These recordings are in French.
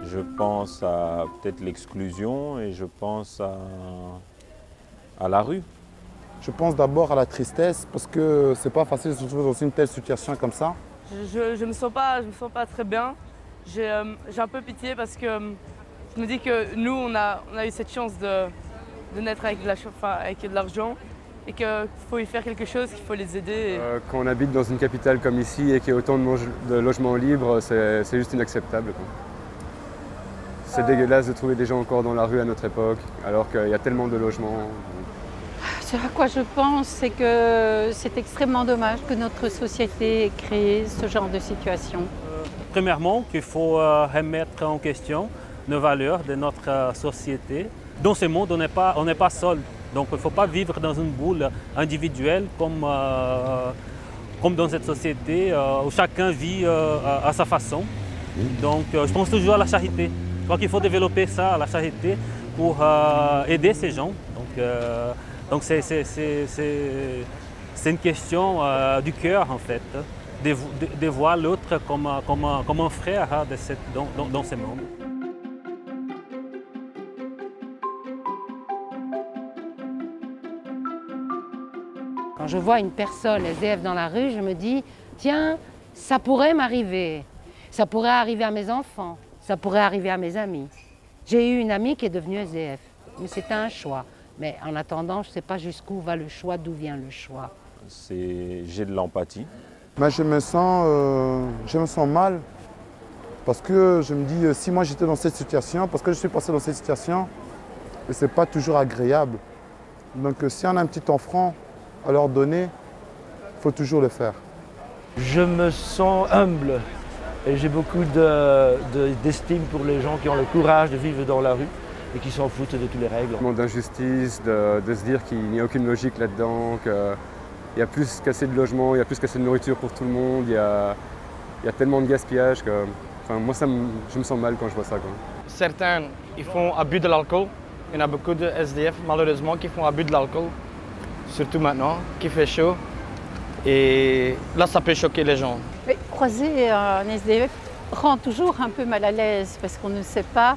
Je pense à peut-être l'exclusion et je pense à la rue. Je pense d'abord à la tristesse parce que c'est pas facile de se retrouver dans une telle situation comme ça. Je me sens pas très bien. J'ai un peu pitié parce que je me dis que nous, on a eu cette chance de naître avec de l'argent et qu'il faut y faire quelque chose, qu'il faut les aider. Quand on habite dans une capitale comme ici et qu'il y a autant de logements libres, c'est juste inacceptable, quoi. C'est dégueulasse de trouver des gens encore dans la rue à notre époque, alors qu'il y a tellement de logements. Ce à quoi je pense, c'est que c'est extrêmement dommage que notre société ait créé ce genre de situation. Premièrement, qu'il faut remettre en question nos valeurs de notre société. Dans ce monde, on n'est pas seul. Donc il ne faut pas vivre dans une boule individuelle comme dans cette société où chacun vit à sa façon. Donc je pense toujours à la charité. Je crois qu'il faut développer ça, la charité, pour aider ces gens. Donc c'est une question du cœur en fait, de voir l'autre comme un frère dans ce monde. Quand je vois une personne SDF dans la rue, je me dis, tiens, ça pourrait m'arriver. Ça pourrait arriver à mes enfants, ça pourrait arriver à mes amis. J'ai eu une amie qui est devenue SDF, mais c'était un choix. Mais en attendant, je ne sais pas jusqu'où va le choix, d'où vient le choix. J'ai de l'empathie. Mais je me sens mal parce que je me dis, si moi j'étais dans cette situation, parce que je suis passé dans cette situation, et ce n'est pas toujours agréable. Donc si on a un petit enfant à leur donner, il faut toujours le faire. Je me sens humble et j'ai beaucoup d'estime pour les gens qui ont le courage de vivre dans la rue et qui s'en foutent de toutes les règles. D'injustice, de se dire qu'il n'y a aucune logique là-dedans, qu'il y a plus qu'assez de logements, il y a plus qu'assez de nourriture pour tout le monde, il y a tellement de gaspillage que moi je me sens mal quand je vois ça, quoi. Certains ils font abus de l'alcool. Il y en a beaucoup de SDF malheureusement qui font abus de l'alcool, surtout maintenant, qu'il fait chaud. Et là, ça peut choquer les gens. Mais croiser un SDF rend toujours un peu mal à l'aise parce qu'on ne sait pas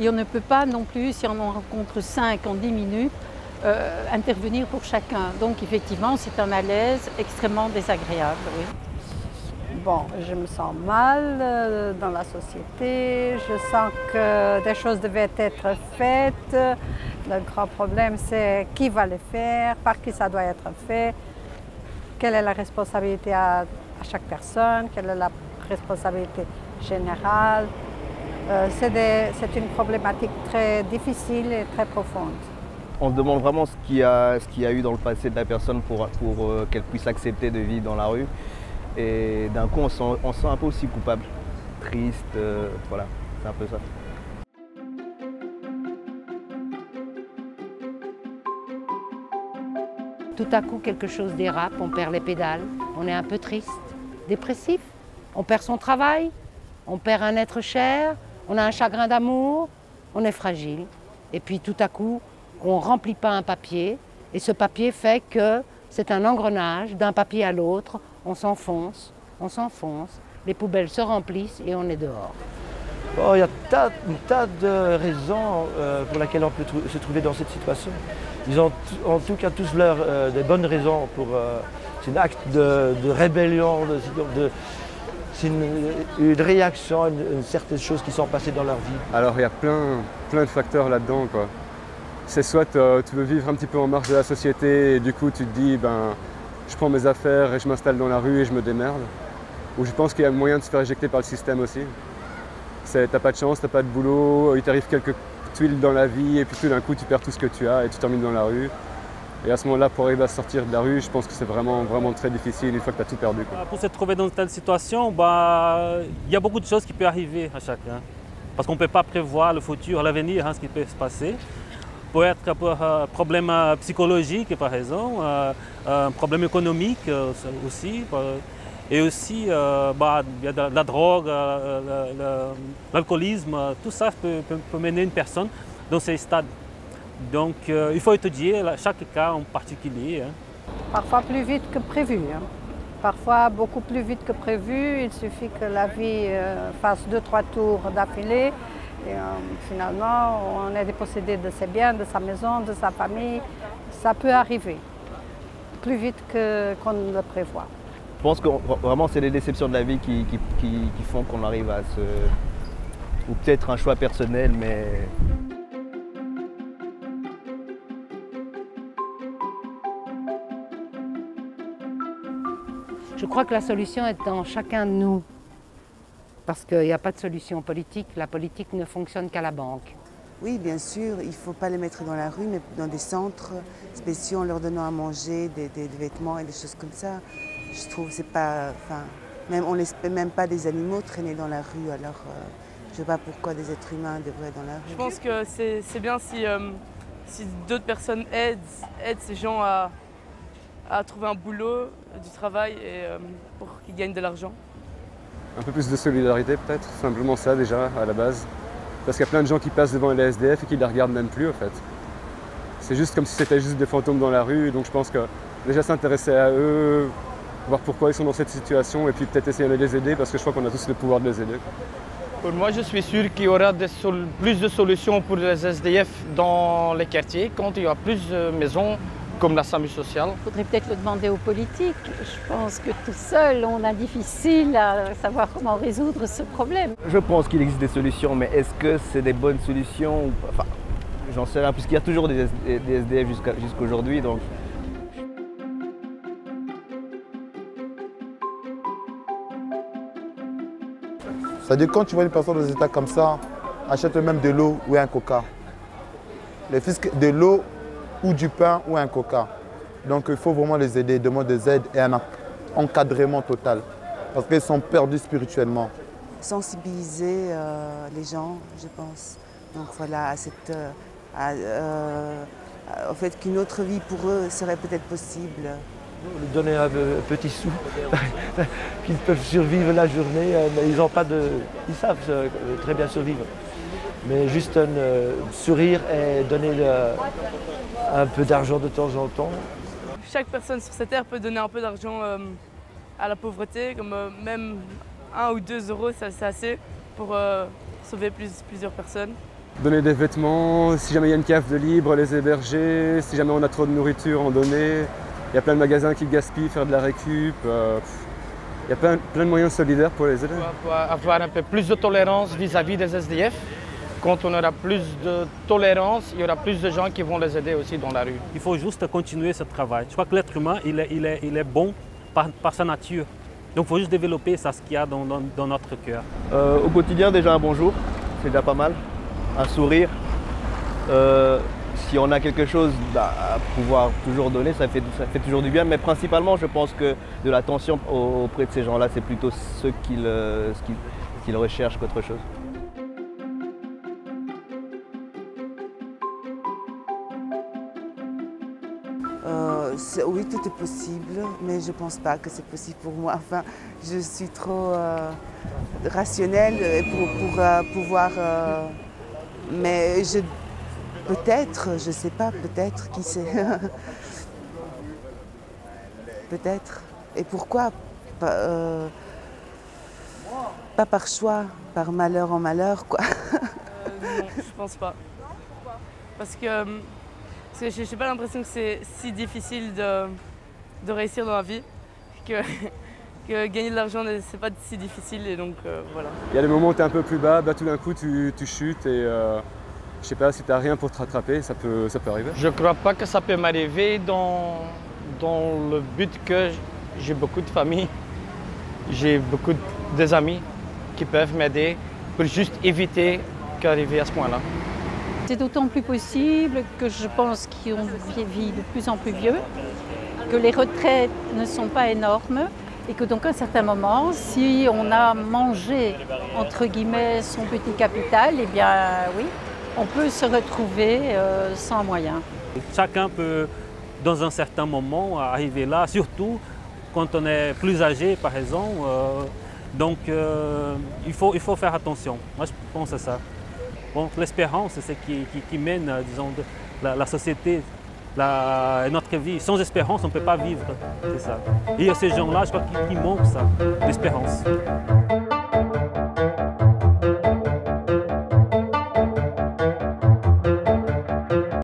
et on ne peut pas non plus, si on en rencontre 5 en 10 minutes, intervenir pour chacun. Donc effectivement, c'est un malaise extrêmement désagréable. Oui. Bon, je me sens mal dans la société, je sens que des choses devaient être faites. Le grand problème, c'est qui va le faire, par qui ça doit être fait. Quelle est la responsabilité à chaque personne, quelle est la responsabilité générale. C'est une problématique très difficile et très profonde. On se demande vraiment ce qu'il y a eu dans le passé de la personne pour qu'elle puisse accepter de vivre dans la rue. Et d'un coup, on se sent un peu aussi coupable, triste, voilà, c'est un peu ça. Tout à coup, quelque chose dérape, on perd les pédales, on est un peu triste, dépressif, on perd son travail, on perd un être cher, on a un chagrin d'amour, on est fragile. Et puis tout à coup, on ne remplit pas un papier, et ce papier fait que c'est un engrenage d'un papier à l'autre, on s'enfonce, les poubelles se remplissent et on est dehors. Oh, il y a un tas de raisons pour lesquelles on peut se trouver dans cette situation. Ils ont en tout cas tous des bonnes raisons pour... c'est un acte de rébellion, c'est une réaction à certaines choses qui sont passées dans leur vie. Alors il y a plein de facteurs là-dedans, quoi. C'est soit tu veux vivre un petit peu en marge de la société et du coup tu te dis je prends mes affaires et je m'installe dans la rue et je me démerde. Ou je pense qu'il y a moyen de se faire éjecter par le système aussi. T'as pas de chance, t'as pas de boulot, il t'arrive quelques tuiles dans la vie et puis tout d'un coup tu perds tout ce que tu as et tu termines dans la rue. Et à ce moment-là, pour arriver à sortir de la rue, je pense que c'est vraiment très difficile une fois que tu as tout perdu, quoi. Pour se trouver dans une telle situation, il y a beaucoup de choses qui peuvent arriver à chacun. Parce qu'on ne peut pas prévoir le futur, l'avenir, ce qui peut se passer. Peut être pour problème psychologique, par exemple, un problème économique aussi. Et aussi, il y a de la drogue, l'alcoolisme, tout ça peut mener une personne dans ces stades. Donc il faut étudier chaque cas en particulier. Parfois plus vite que prévu. Parfois beaucoup plus vite que prévu. Il suffit que la vie fasse 2-3 tours d'affilée. Et finalement, on est dépossédé de ses biens, de sa maison, de sa famille. Ça peut arriver plus vite qu'on ne le prévoit. Je pense que vraiment c'est les déceptions de la vie qui font qu'on arrive à se... Ou peut-être un choix personnel, mais... Je crois que la solution est dans chacun de nous. Parce qu'il n'y a pas de solution politique. La politique ne fonctionne qu'à la banque. Oui, bien sûr, il ne faut pas les mettre dans la rue, mais dans des centres spéciaux en leur donnant à manger, des vêtements et des choses comme ça. Je trouve que c'est pas... Même, on ne laisse même pas des animaux traîner dans la rue, alors je ne sais pas pourquoi des êtres humains devraient être dans la rue. Je pense que c'est bien si d'autres personnes aident ces gens à trouver un boulot, du travail et pour qu'ils gagnent de l'argent. Un peu plus de solidarité peut-être, simplement ça déjà à la base. Parce qu'il y a plein de gens qui passent devant les SDF et qui ne les regardent même plus en fait. C'est juste comme si c'était juste des fantômes dans la rue, donc je pense que déjà s'intéresser à eux, voir pourquoi ils sont dans cette situation et puis peut-être essayer de les aider parce que je crois qu'on a tous le pouvoir de les aider. Pour moi, je suis sûr qu'il y aura plus de solutions pour les SDF dans les quartiers quand il y aura plus de maisons comme la SAMU sociale. Il faudrait peut-être le demander aux politiques. Je pense que tout seul, on a difficile à savoir comment résoudre ce problème. Je pense qu'il existe des solutions, mais est-ce que c'est des bonnes solutions ou pas? Enfin, j'en sais rien, puisqu'il y a toujours des SDF jusqu'aujourd'hui. Donc... C'est-à-dire quand tu vois une personne dans des états comme ça, achète même de l'eau ou un coca. Les fiscs de l'eau ou du pain ou un coca. Donc il faut vraiment les aider, demander des aides et un encadrement total. Parce qu'ils sont perdus spirituellement. Sensibiliser les gens, je pense. Donc voilà, au fait qu'une autre vie pour eux serait peut-être possible. Leur donner un petit sou, qu'ils peuvent survivre la journée, mais ils savent très bien survivre. Mais juste un sourire et donner un peu d'argent de temps en temps. Chaque personne sur cette terre peut donner un peu d'argent à la pauvreté, comme même 1 ou 2 euros, c'est assez pour sauver plusieurs personnes. Donner des vêtements, si jamais il y a une cave de libre, les héberger, si jamais on a trop de nourriture, en donner. Il y a plein de magasins qui gaspillent, faire de la récup. Il y a plein de moyens solidaires pour les aider. On va avoir un peu plus de tolérance vis-à-vis des SDF. Quand on aura plus de tolérance, il y aura plus de gens qui vont les aider aussi dans la rue. Il faut juste continuer ce travail. Je crois que l'être humain, il est bon par sa nature. Donc il faut juste développer ça, ce qu'il y a dans notre cœur. Au quotidien, déjà un bonjour, c'est déjà pas mal. Un sourire. Si on a quelque chose à pouvoir toujours donner, ça fait toujours du bien. Mais principalement, je pense que de l'attention auprès de ces gens-là, c'est plutôt ce qu'ils recherchent qu'autre chose. Oui, tout est possible, mais je ne pense pas que c'est possible pour moi. Enfin, je suis trop rationnelle pour pouvoir... mais peut-être, je ne sais pas, peut-être, qui sait. Peut-être. Et pourquoi pas par choix, par malheur en malheur, quoi. Non, je pense pas. Parce que je n'ai pas l'impression que c'est si difficile de réussir dans la vie, que gagner de l'argent, c'est pas si difficile, et donc voilà. Il y a des moments où tu es un peu plus bas, tout d'un coup tu chutes et je sais pas, si tu n'as rien pour te rattraper, ça peut arriver. Je crois pas que ça peut m'arriver dans le but que j'ai beaucoup de famille, j'ai beaucoup des amis qui peuvent m'aider pour juste éviter qu'arriver à ce point-là. C'est d'autant plus possible que je pense qu'on vit de plus en plus vieux, que les retraites ne sont pas énormes et que donc à un certain moment, si on a mangé, entre guillemets, son petit capital, eh bien oui, on peut se retrouver sans moyens. Chacun peut, dans un certain moment, arriver là, surtout quand on est plus âgé, par exemple. Donc il faut faire attention. Moi, je pense à ça. Donc l'espérance, c'est ce qui mène, disons, la société, notre vie. Sans espérance, on ne peut pas vivre. C'est ça. Et à ces gens-là, je crois qu'ils manquent ça, l'espérance.